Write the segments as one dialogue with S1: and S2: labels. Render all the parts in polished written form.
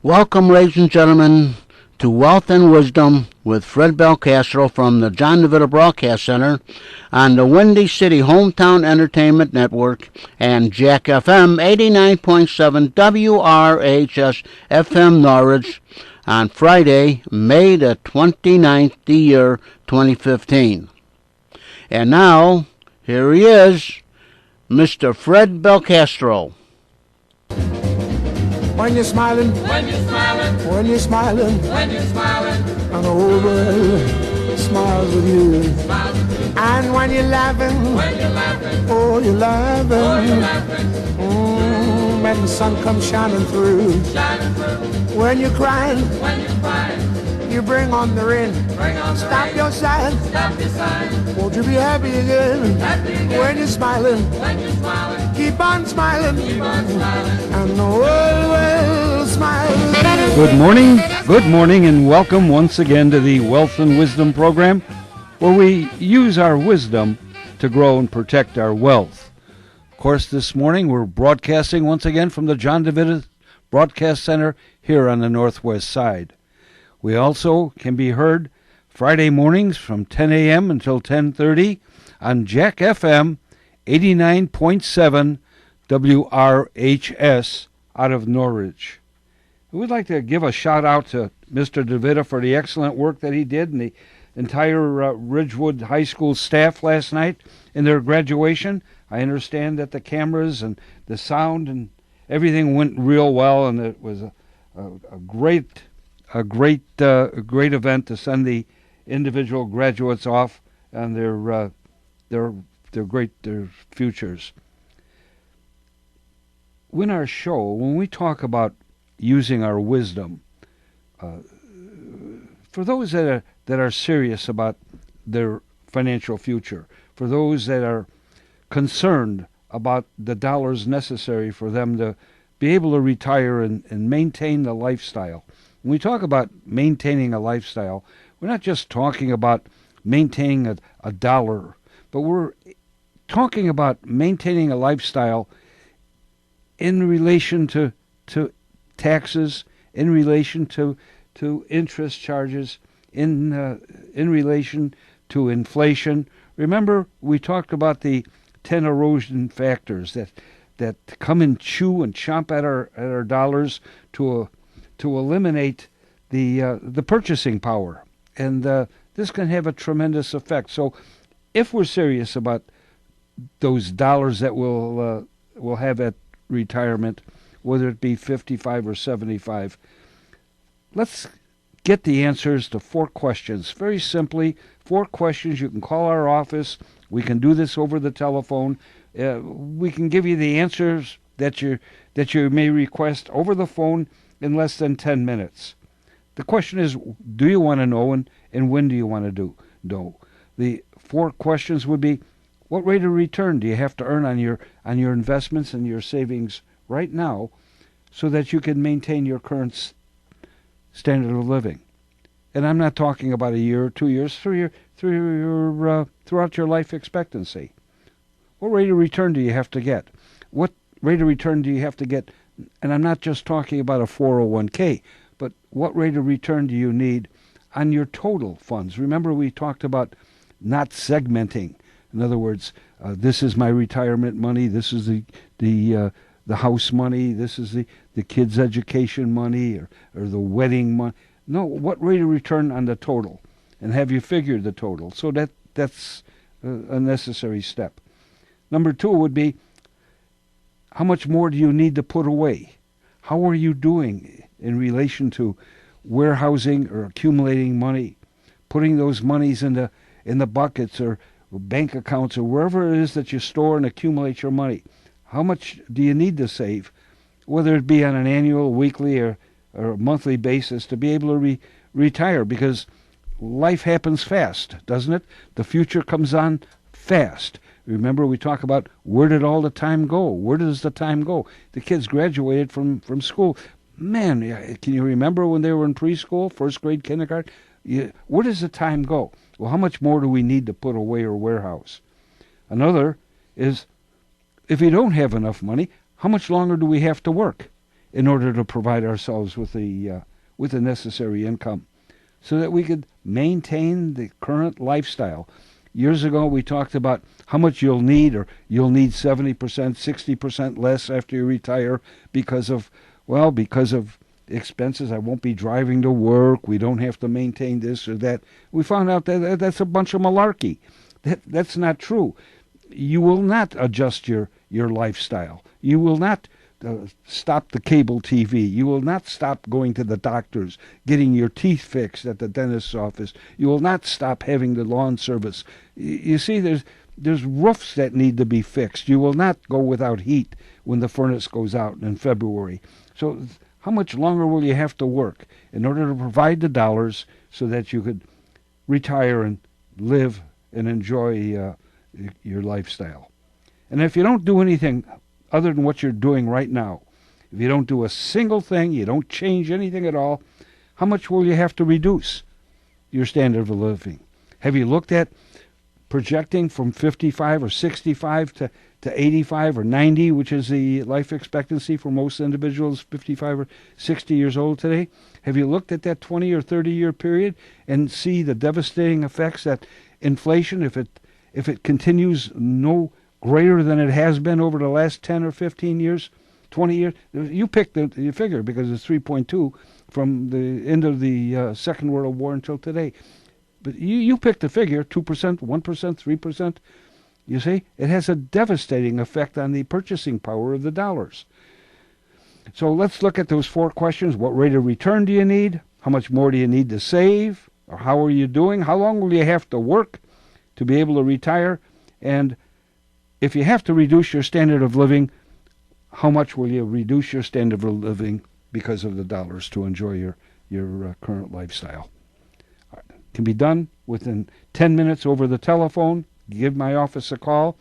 S1: Welcome, ladies and gentlemen, to Wealth and Wisdom with Fred Belcastro from the John DeVita Broadcast Center on the Windy City Hometown Entertainment Network and Jack FM 89.7 WRHS FM Norwich on Friday, May the 29th, the year 2015. And now, here he is, Mr. Fred Belcastro.
S2: When you're smiling,
S3: When you're smiling,
S2: when you're smiling,
S3: when you're smiling,
S2: and the whole world smiles with you.
S3: smiles with you.
S2: And when you're laughing,
S3: When you're laughing,
S2: oh, you're laughing.
S3: oh, you're laughing,
S2: When the sun comes shining through.
S3: shining through.
S2: When you're crying,
S3: When you're crying,
S2: you bring on the rain.
S3: bring on the
S2: Stop
S3: rain.
S2: your sighing.
S3: Stop your sighing,
S2: Won't you be happy again?
S3: happy again.
S2: When you're smiling,
S3: When you're smiling,
S2: keep on smiling.
S3: keep on smiling.
S2: And the world will smile with you.
S4: Good morning, and welcome once again to the Wealth and Wisdom program, where we use our wisdom to grow and protect our wealth. Of course, this morning we're broadcasting once again from the John DeVita Broadcast Center here on the Northwest Side. We also can be heard Friday mornings from 10 a.m. until 10:30 on Jack FM 89.7 WRHS out of Norwich. We'd like to give a shout out to Mr. DeVita for the excellent work that he did and the entire Ridgewood High School staff last night in their graduation. I understand that the cameras and the sound and everything went real well, and it was a great event to send the individual graduates off on their futures. In our show, when we talk about using our wisdom, for those that are serious about their financial future, for those that are concerned about the dollars necessary for them to be able to retire and maintain the lifestyle. When we talk about maintaining a lifestyle, we're not just talking about maintaining a dollar, but we're talking about maintaining a lifestyle in relation to taxes, in relation to interest charges, in relation to inflation. Remember, we talked about the 10 erosion factors that come and chew and chomp at our dollars to eliminate the purchasing power, and this can have a tremendous effect. So, if we're serious about those dollars that we'll have at retirement, whether it be 55 or 75, let's get the answers to 4 questions. Very simply, 4 questions. You can call our office. We can do this over the telephone. We can give you the answers that you may request over the phone in less than 10 minutes. The question is, do you want to know, and when do you want to know? The 4 questions would be, what rate of return do you have to earn on your investments and your savings right now so that you can maintain your current standard of living? And I'm not talking about a year or 2 years, throughout your life expectancy. What rate of return do you have to get? What rate of return do you have to get? And I'm not just talking about a 401k, but what rate of return do you need on your total funds? Remember, we talked about not segmenting. In other words, this is my retirement money. This is the house money. This is the kids' education money or the wedding money. No, what rate of return on the total? And have you figured the total? So that's a necessary step. Number 2 would be, how much more do you need to put away? How are you doing in relation to warehousing or accumulating money, putting those monies in the buckets or bank accounts or wherever it is that you store and accumulate your money? How much do you need to save, whether it be on an annual, weekly, or monthly basis, to be able to retire? Because life happens fast, doesn't it? The future comes on fast. Remember, we talk about, where did all the time go? Where does the time go? The kids graduated from school. Man, can you remember when they were in preschool, first grade, kindergarten? Where does the time go? Well, how much more do we need to put away or warehouse? Another is, if you don't have enough money, how much longer do we have to work? in order to provide ourselves with the necessary income so that we could maintain the current lifestyle. Years ago, we talked about how much you'll need, or you'll need 70%, 60% less after you retire because of expenses. I won't be driving to work. We don't have to maintain this or that. We found out that that's a bunch of malarkey. That's not true. You will not adjust your lifestyle. You will not stop the cable TV. You will not stop going to the doctors, getting your teeth fixed at the dentist's office. You will not stop having the lawn service. You see, there's roofs that need to be fixed. You will not go without heat when the furnace goes out in February. So how much longer will you have to work in order to provide the dollars so that you could retire and live and enjoy your lifestyle? And if you don't do anything other than what you're doing right now, if you don't do a single thing, you don't change anything at all, how much will you have to reduce your standard of living? Have you looked at projecting from 55 or 65 to 85 or 90, which is the life expectancy for most individuals 55 or 60 years old today? Have you looked at that 20 or 30-year period and see the devastating effects that inflation, if it continues no greater than it has been over the last 10 or 15 years, 20 years? You picked the figure because it's 3.2 from the end of the Second World War until today. But you picked the figure, 2%, 1%, 3%. You see, it has a devastating effect on the purchasing power of the dollars. So let's look at those 4 questions. What rate of return do you need? How much more do you need to save? Or how are you doing? How long will you have to work to be able to retire? And if you have to reduce your standard of living, how much will you reduce your standard of living because of the dollars to enjoy your current lifestyle? It can be done within 10 minutes over the telephone. Give my office a call,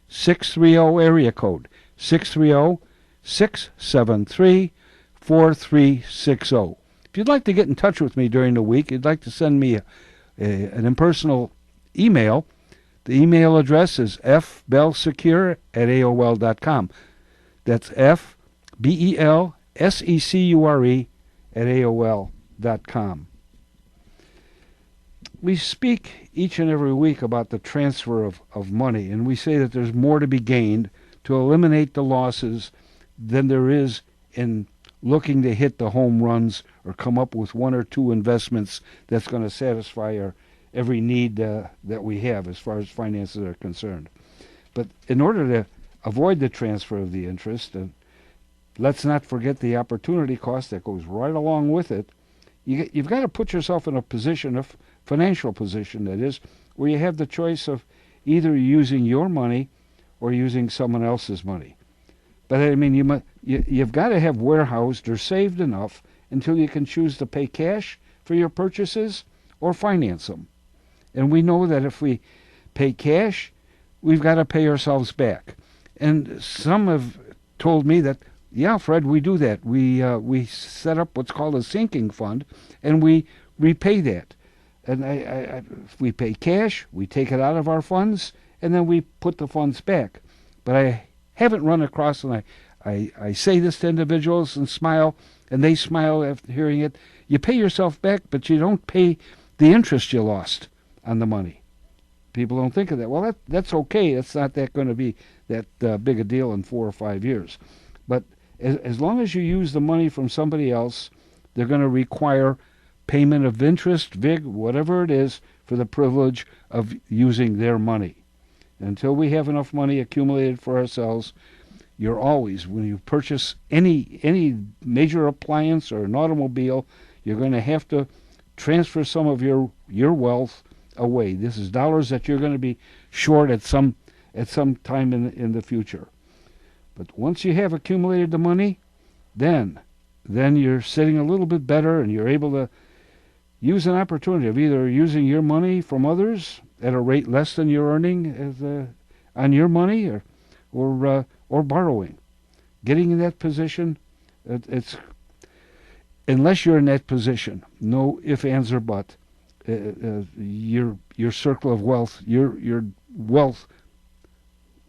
S4: 630 area code, 630-673-4360. If you'd like to get in touch with me during the week, you'd like to send me an impersonal email, the email address is fbelsecure@aol.com. That's FBELSECURE@aol.com. We speak each and every week about the transfer of money, and we say that there's more to be gained to eliminate the losses than there is in looking to hit the home runs or come up with 1 or 2 investments that's going to satisfy our every need that we have as far as finances are concerned. But in order to avoid the transfer of the interest, and let's not forget the opportunity cost that goes right along with it, you've got to put yourself in a position, of financial position that is, where you have the choice of either using your money or using someone else's money. But I mean, you've got to have warehoused or saved enough until you can choose to pay cash for your purchases or finance them. And we know that if we pay cash, we've got to pay ourselves back. And some have told me that, yeah, Fred, we do that. We set up what's called a sinking fund, and we repay that. And if we pay cash, we take it out of our funds, and then we put the funds back. But I haven't run across, and I say this to individuals and smile, and they smile after hearing it. You pay yourself back, but you don't pay the interest you lost on the money. People don't think of that. Well, that's okay. It's not going to be that big a deal in 4 or 5 years. But as long as you use the money from somebody else, they're going to require payment of interest, VIG, whatever it is, for the privilege of using their money. Until we have enough money accumulated for ourselves, you're always, when you purchase any major appliance or an automobile, you're going to have to transfer some of your wealth away. This is dollars that you're going to be short at some time in the future. But once you have accumulated the money, then you're sitting a little bit better, and you're able to use an opportunity of either using your money from others at a rate less than you're earning on your money, or borrowing. Getting in that position, it's unless you're in that position, no ifs, ands, or buts. Your circle of wealth, your wealth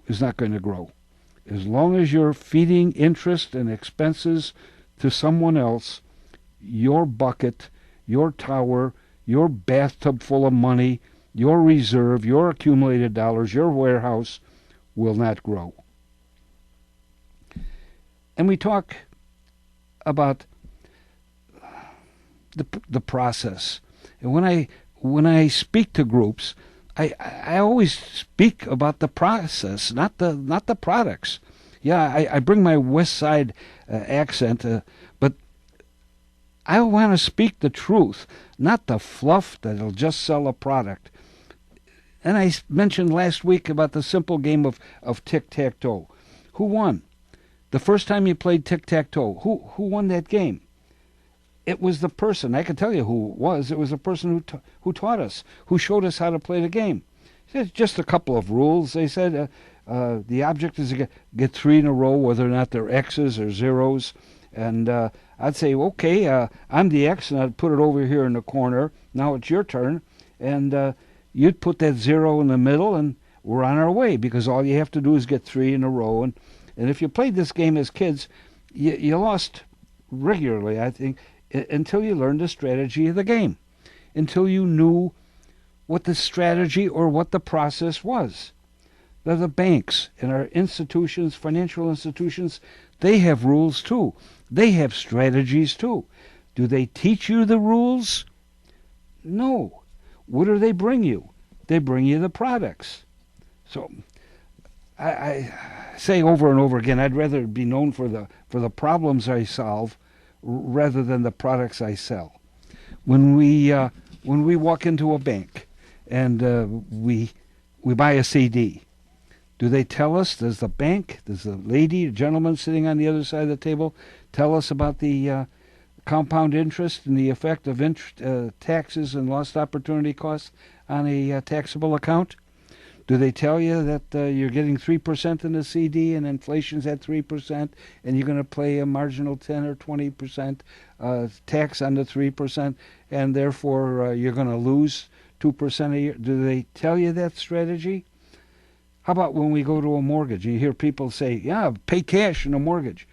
S4: is not going to grow. As long as you're feeding interest and expenses to someone else, your bucket, your tower, your bathtub full of money, your reserve, your accumulated dollars, your warehouse will not grow. And we talk about the process. And when I speak to groups, I always speak about the process, not the products. Yeah, I bring my West Side accent, but I want to speak the truth, not the fluff that'll just sell a product. And I mentioned last week about the simple game of tic-tac-toe. Who won? The first time you played tic-tac-toe, who won that game? It was the person. I can tell you who it was. It was the person who taught us, who showed us how to play the game. It's just a couple of rules. They said the object is to get 3 in a row, whether or not they're X's or zeros. And I'd say, okay, I'm the X, and I'd put it over here in the corner. Now it's your turn. And you'd put that 0 in the middle, and we're on our way, because all you have to do is get 3 in a row. And if you played this game as kids, you lost regularly, I think, until you learned the strategy of the game, until you knew what the strategy or what the process was. Now, the banks and our institutions, financial institutions, they have rules too. They have strategies too. Do they teach you the rules? No. What do they bring you? They bring you the products. So I say over and over again, I'd rather be known for the problems I solve rather than the products I sell. When we walk into a bank and we buy a CD, do they tell us? Does the bank, does the lady, the gentleman sitting on the other side of the table, tell us about the compound interest and the effect of taxes and lost opportunity costs on a taxable account? Do they tell you that you're getting 3% in the CD and inflation's at 3% and you're going to pay a marginal 10 or 20% tax on the 3% and therefore you're going to lose 2% a year? Do they tell you that strategy? How about when we go to a mortgage and you hear people say, yeah, pay cash in a mortgage?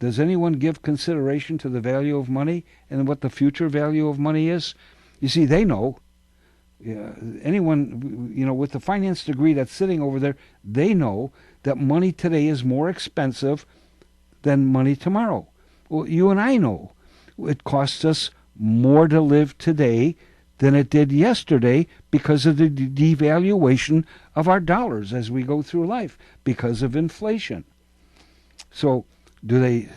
S4: Does anyone give consideration to the value of money and what the future value of money is? You see, they know. Anyone, with the finance degree that's sitting over there, they know that money today is more expensive than money tomorrow. Well, you and I know it costs us more to live today than it did yesterday because of the devaluation of our dollars as we go through life, because of inflation. So do they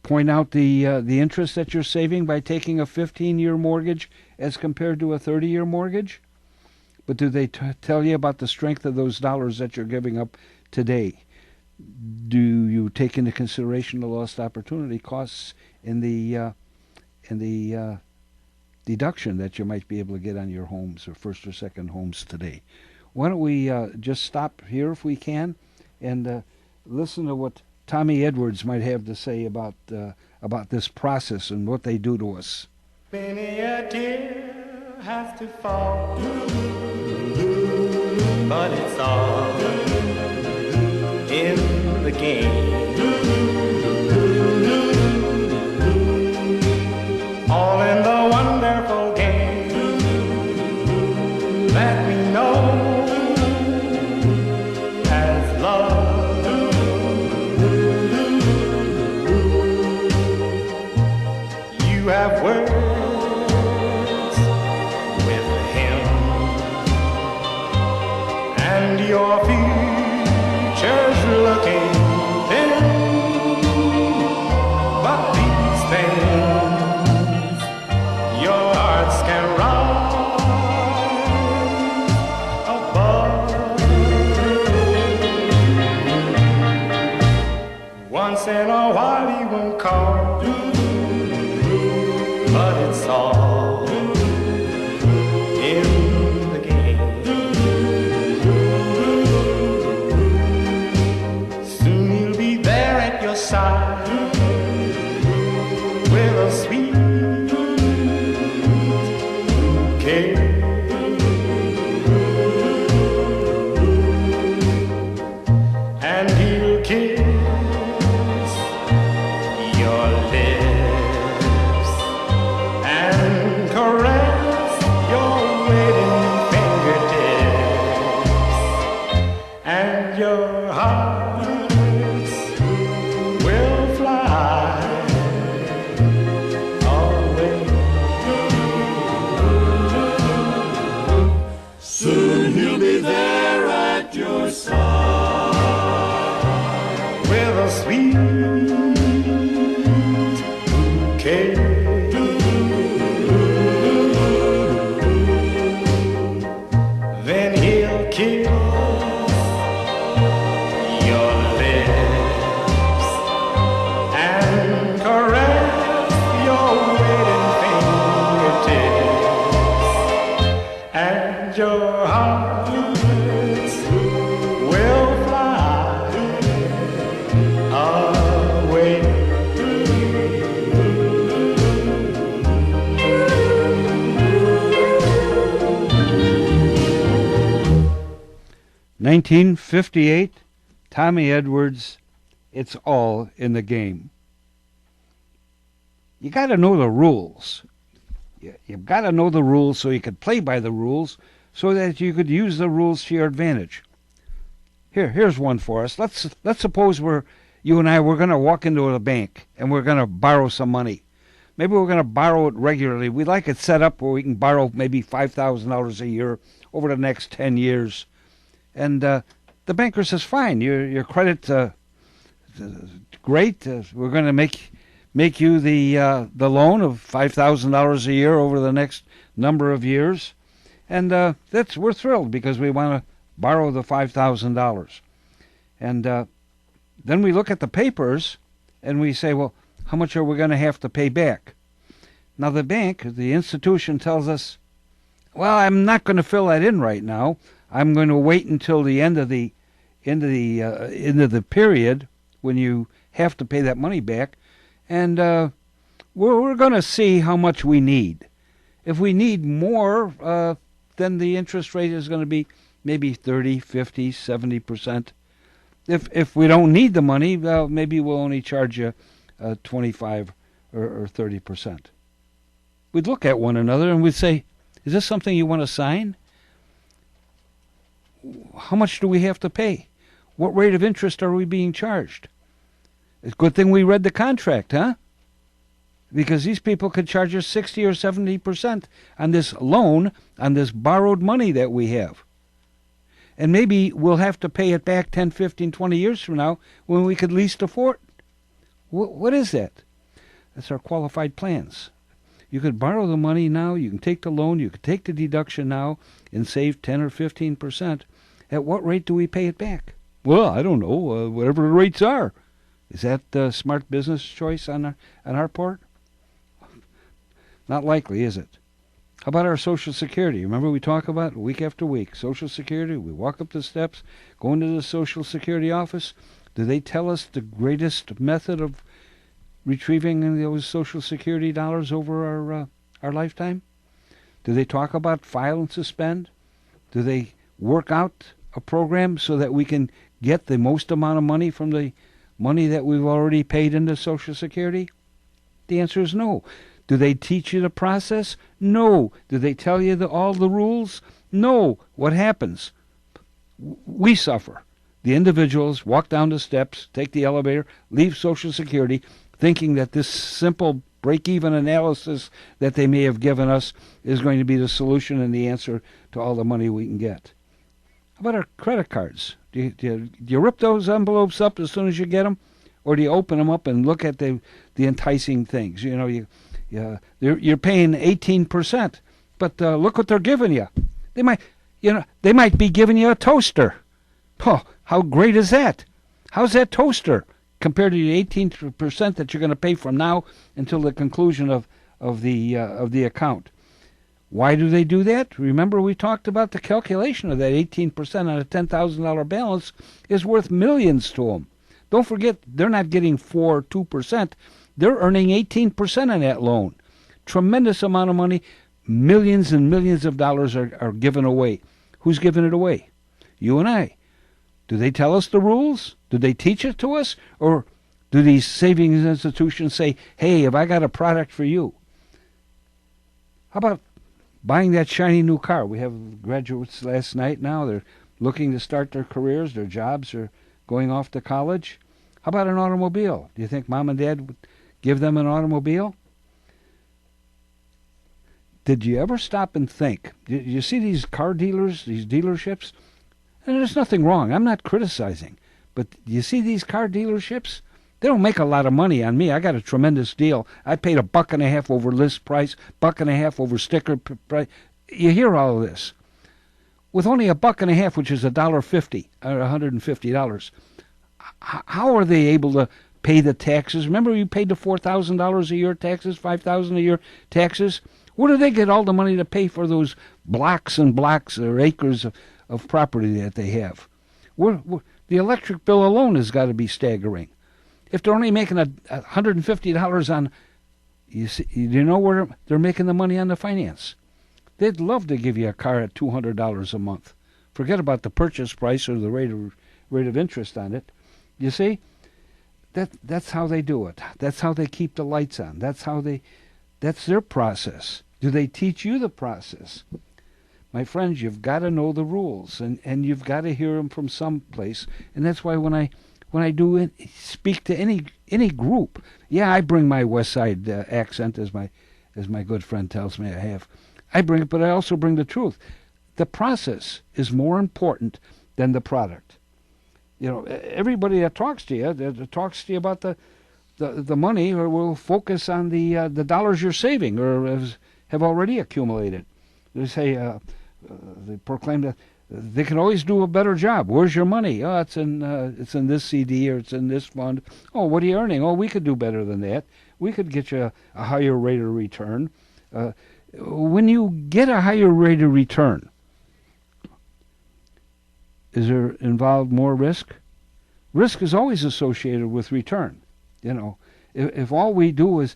S4: point out the interest that you're saving by taking a 15-year mortgage as compared to a 30-year mortgage? But do they tell you about the strength of those dollars that you're giving up today? Do you take into consideration the lost opportunity costs in the deduction that you might be able to get on your homes or first or second homes today? Why don't we just stop here if we can and listen to what Tommy Edwards might have to say about this process and what they do to us.
S2: Many a tear has to fall, but it's all in the game. All in the wonderful game that we know as love. You have words with him, and your future's looking thin. But these things your hearts can rise above. Once in a while he won't call, but it's all in the game. Soon he'll be there at your side with Then he'll kiss your lips and caress your waiting fingertips, and your hearts will fly away.
S4: 1958, Tommy Edwards, It's All in the Game. You got to know the rules. You've got to know the rules so you could play by the rules so that you could use the rules to your advantage. Here's one for us. Let's suppose you and I we're going to walk into a bank and we're going to borrow some money. Maybe we're going to borrow it regularly. We'd like it set up where we can borrow maybe $5,000 a year over the next 10 years. And the banker says, fine, your credit great. We're going to make you the loan of $5,000 a year over the next number of years. And we're thrilled because we want to borrow the $5,000. And then we look at the papers and we say, well, how much are we going to have to pay back? Now the bank, the institution, tells us, well, I'm not going to fill that in right now. I'm going to wait until the end of the period when you have to pay that money back, and we're going to see how much we need. If we need more, then the interest rate is going to be maybe 30, 50, 70%. If we don't need the money, well, maybe we'll only charge you 25 or 30%. We'd look at one another and we'd say, is this something you want to sign? How much do we have to pay? What rate of interest are we being charged? It's a good thing we read the contract, huh? Because these people could charge us 60 or 70% on this loan, on this borrowed money that we have. And maybe we'll have to pay it back 10, 15, 20 years from now when we could least afford. What is that? That's our qualified plans. You could borrow the money now, you can take the loan, you could take the deduction now and save 10 or 15%. At what rate do we pay it back? Well, I don't know, whatever the rates are. Is that a smart business choice on our part? Not likely, is it? How about our Social Security? Remember we talk about it week after week. Social Security, we walk up the steps, go into the Social Security office. Do they tell us the greatest method of retrieving those Social Security dollars over our lifetime? Do they talk about file and suspend? Do they work out a program so that we can get the most amount of money from the money that we've already paid into Social Security? The answer is no. Do they teach you the process? No. Do they tell you all the rules? No. What happens? We suffer. The individuals walk down the steps, take the elevator, leave Social Security, thinking that this simple break-even analysis that they may have given us is going to be the solution and the answer to all the money we can get. How about our credit cards? Do you rip those envelopes up as soon as you get them? Or do you open them up and look at the enticing things? You know, you're paying 18%, but look what they're giving you. They might be giving you a toaster. Oh, how great is that? How's that toaster compared to the 18% that you're going to pay from now until the conclusion of the account? Why do they do that? Remember we talked about the calculation of that 18% on a $10,000 balance is worth millions to them. Don't forget, they're not getting 4 or 2%. They're earning 18% on that loan. Tremendous amount of money. Millions and millions of dollars are given away. Who's giving it away? You and I. Do they tell us the rules? Do they teach it to us? Or do these savings institutions say, hey, have I got a product for you? How about buying that shiny new car? We have graduates last night now. They're looking to start their careers. Their jobs are going off to college. How about an automobile? Do you think mom and dad would give them an automobile? Did you ever stop and think? Did you see these car dealers, these dealerships? And there's nothing wrong. I'm not criticizing. But you see these car dealerships? They don't make a lot of money on me. I got a tremendous deal. I paid $1.50 over list price, $1.50 over sticker price. You hear all of this. With only $1.50, which is $1.50 or $150, how are they able to pay the taxes? Remember, you paid the $4,000 a year taxes, $5,000 a year taxes. Where do they get all the money to pay for those blocks and blocks or acres of property that they have? The electric bill alone has got to be staggering. If they're only making $150 on, you know where they're making the money on the finance? They'd love to give you a car at $200 a month. Forget about the purchase price or the rate of interest on it. You see, that's how they do it. That's how they keep the lights on. That's their process. Do they teach you the process? My friends, you've got to know the rules, and you've got to hear them from some place. And that's why when I do speak to any group, yeah, I bring my West Side accent, as my good friend tells me I have. I bring it, but I also bring the truth. The process is more important than the product. You know, everybody that talks to you, that talks to you about the money, or will focus on the dollars you're saving or have already accumulated. They say, they proclaim that they can always do a better job. Where's your money? Oh, it's in this CD or it's in this fund. Oh, what are you earning? Oh, we could do better than that. We could get you a higher rate of return. When you get a higher rate of return, is there involved more risk? Risk is always associated with return. You know, if all we do is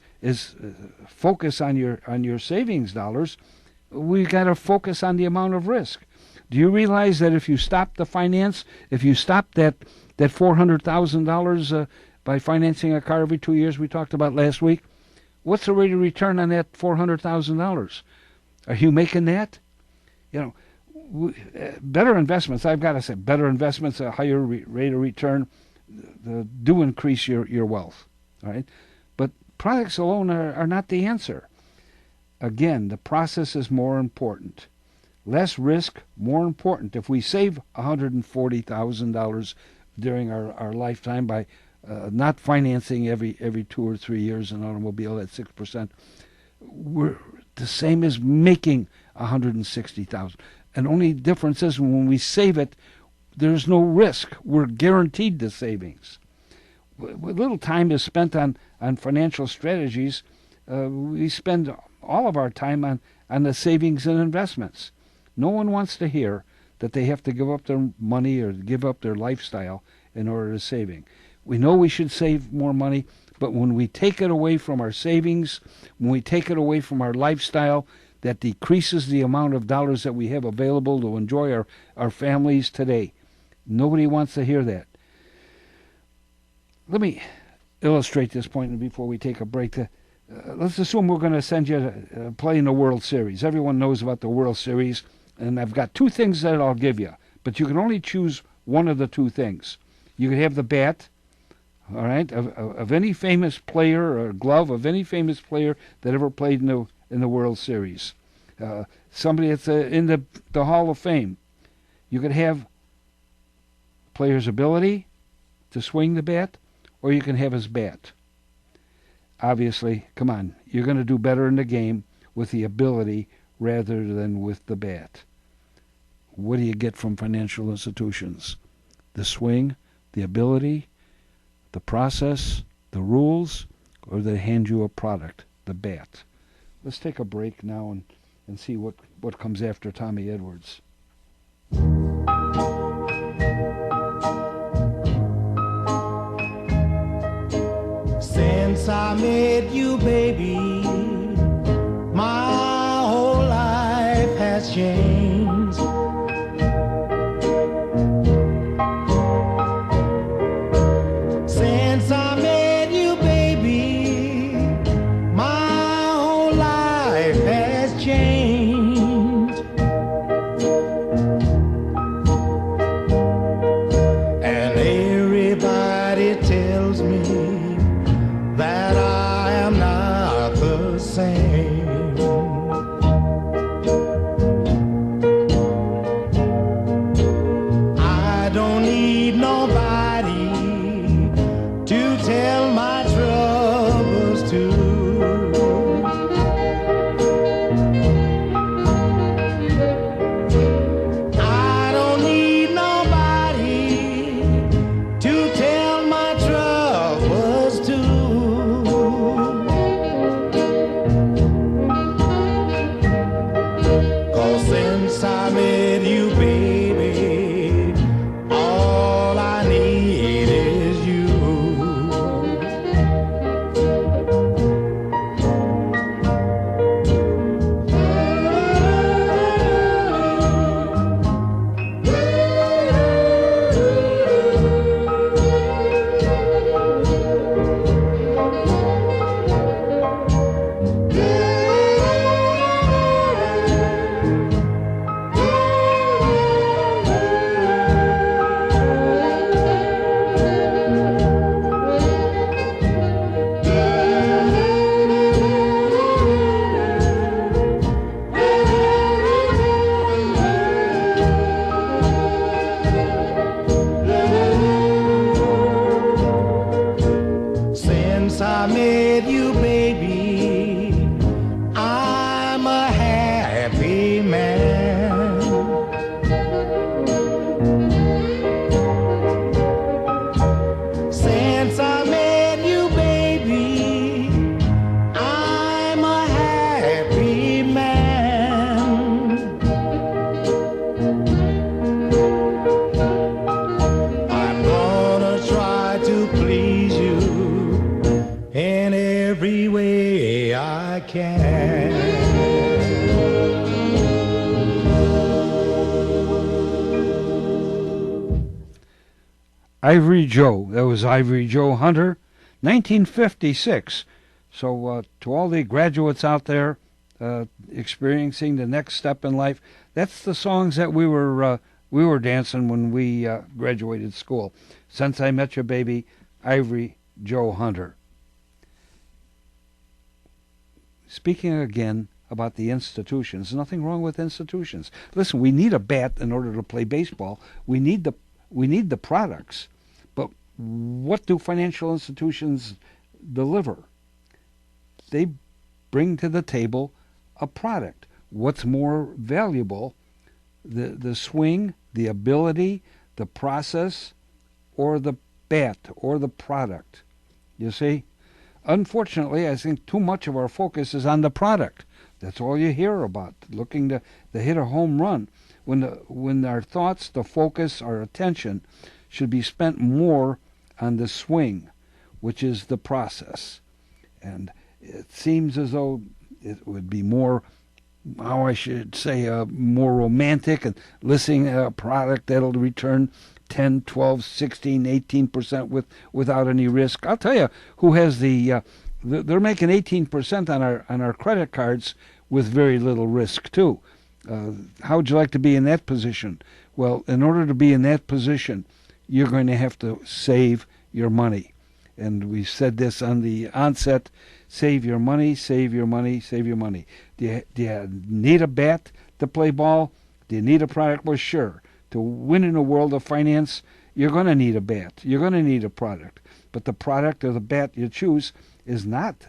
S4: focus on your savings dollars, we've got to focus on the amount of risk. Do you realize that if you stop the finance, if you stop that $400,000 by financing a car every 2 years we talked about last week, what's the rate of return on that $400,000? Are you making that? You know, better investments, I've got to say, better investments, a higher rate of return, do increase your wealth. All right? But products alone are not the answer. Again, the process is more important. Less risk, more important. If we save $140,000 during our lifetime by not financing every 2 or 3 years an automobile at 6%, we're the same as making $160,000. And only difference is when we save it, there's no risk. We're guaranteed the savings. With little time is spent on financial strategies, we spend all of our time on the savings and investments. No one wants to hear that they have to give up their money or give up their lifestyle in order to saving. We know we should save more money, but when we take it away from our savings, when we take it away from our lifestyle, that decreases the amount of dollars that we have available to enjoy our families today. Nobody wants to hear that. Let me illustrate this point before we take a break. Let's assume we're going to send you to play in the World Series. Everyone knows about the World Series, and I've got 2 things that I'll give you, but you can only choose one of the 2 things. You can have the bat, all right, of any famous player, or glove of any famous player that ever played in the World Series. Somebody that's in the Hall of Fame. You could have player's ability to swing the bat, or you can have his bat. Obviously, come on, you're going to do better in the game with the ability rather than with the bat. What do you get from financial institutions? The swing, the ability, the process, the rules, or they hand you a product, the bat. Let's take a break now and see what comes after Tommy Edwards.
S2: Since I met you, baby, my whole life has changed. Since I met you, baby, my whole life has changed. And everybody tells me that I am not the same. I don't need nobody to tell way I can.
S4: Ivory Joe. That was Ivory Joe Hunter, 1956. So to all the graduates out there experiencing the next step in life, that's the songs that we were dancing when we graduated school. Since I Met Your Baby, Ivory Joe Hunter. Speaking again about the institutions, nothing wrong with institutions. Listen, we need a bat in order to play baseball. We need the products. But what do financial institutions deliver? They bring to the table a product. What's more valuable, the swing, the ability, the process, or the bat, or the product? You see? Unfortunately, I think too much of our focus is on the product. That's all you hear about, looking to hit a home run. When our thoughts, the focus, our attention should be spent more on the swing, which is the process. And it seems as though it would be more, how I should say, more romantic and listing a product that'll return 10, 12, 16, 18% without any risk. I'll tell you who has they're making 18% on our credit cards with very little risk too. How would you like to be in that position? Well, in order to be in that position, you're going to have to save your money. And we said this on the onset: save your money, save your money, save your money. Do you need a bat to play ball? Do you need a product? Well, sure. To win in a world of finance, you're going to need a bat. You're going to need a product. But the product or the bat you choose is not.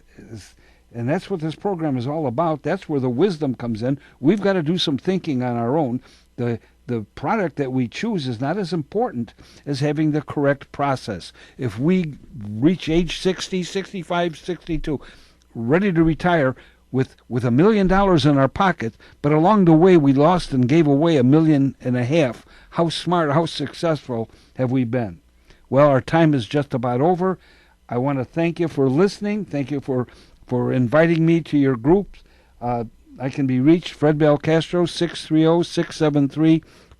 S4: And that's what this program is all about. That's where the wisdom comes in. We've got to do some thinking on our own. The product that we choose is not as important as having the correct process. If we reach age 60, 65, 62, ready to retire with $1 million in our pocket, but along the way we lost and gave away $1.5 million, how smart, how successful have we been? Well, our time is just about over. I want to thank you for listening. Thank you for inviting me to your groups. I can be reached, Fred Belcastro,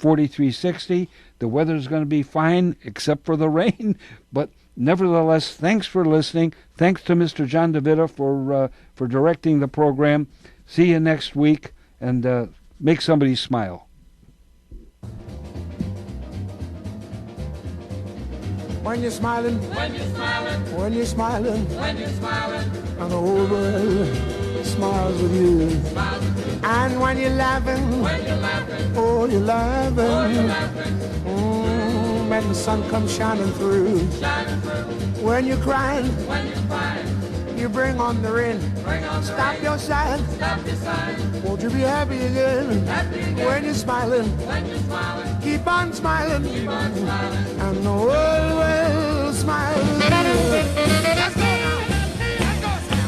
S4: 630-673-4360. The weather's going to be fine, except for the rain. But nevertheless, thanks for listening. Thanks to Mr. John DeVita for directing the program. See you next week, and make somebody smile.
S2: When you're smiling,
S3: When you're smiling,
S2: when you're smiling,
S3: when you're smiling,
S2: and the whole world smiles with you.
S3: smile with you.
S2: And when you're laughing,
S3: When you're laughing,
S2: oh, you're laughing.
S3: oh, you're laughing,
S2: When the sun comes shining through.
S3: shining through.
S2: When you're crying,
S3: When you're crying,
S2: you bring on the rain.
S3: bring on the
S2: Stop
S3: rain.
S2: your sighing.
S3: Stop your sighing.
S2: Won't you be happy again?
S3: Happy again.
S2: When you're smiling,
S3: When you're smiling,
S2: keep on smiling.
S3: keep on smiling.
S2: And the world will smile with you. Let's go now. Let's go, Sam.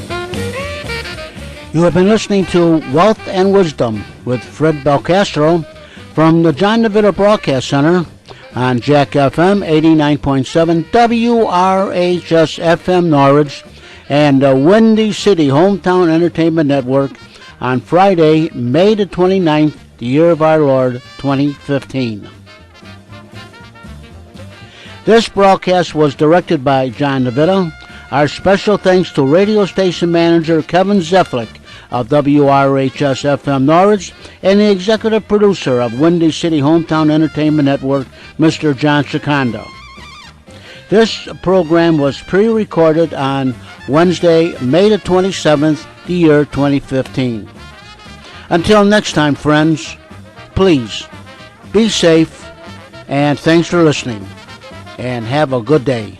S1: You have been listening to Wealth and Wisdom with Fred Belcastro from the John DeVita Broadcast Center on Jack FM 89.7, WRHS FM Norwich, and the Windy City Hometown Entertainment Network on Friday, May the 29th, the year of our Lord, 2015. This broadcast was directed by John DeVita. Our special thanks to radio station manager Kevin Zeflick of WRHS FM Norwich and the executive producer of Windy City Hometown Entertainment Network, Mr. John Secondo. This program was pre-recorded on Wednesday, May the 27th, the year 2015. Until next time, friends, please be safe, and thanks for listening, and have a good day.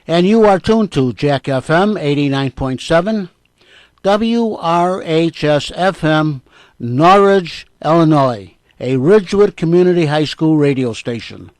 S1: And you are tuned to Jack FM 89.7, WRHS FM, Norwich, Illinois, a Ridgewood Community High School radio station.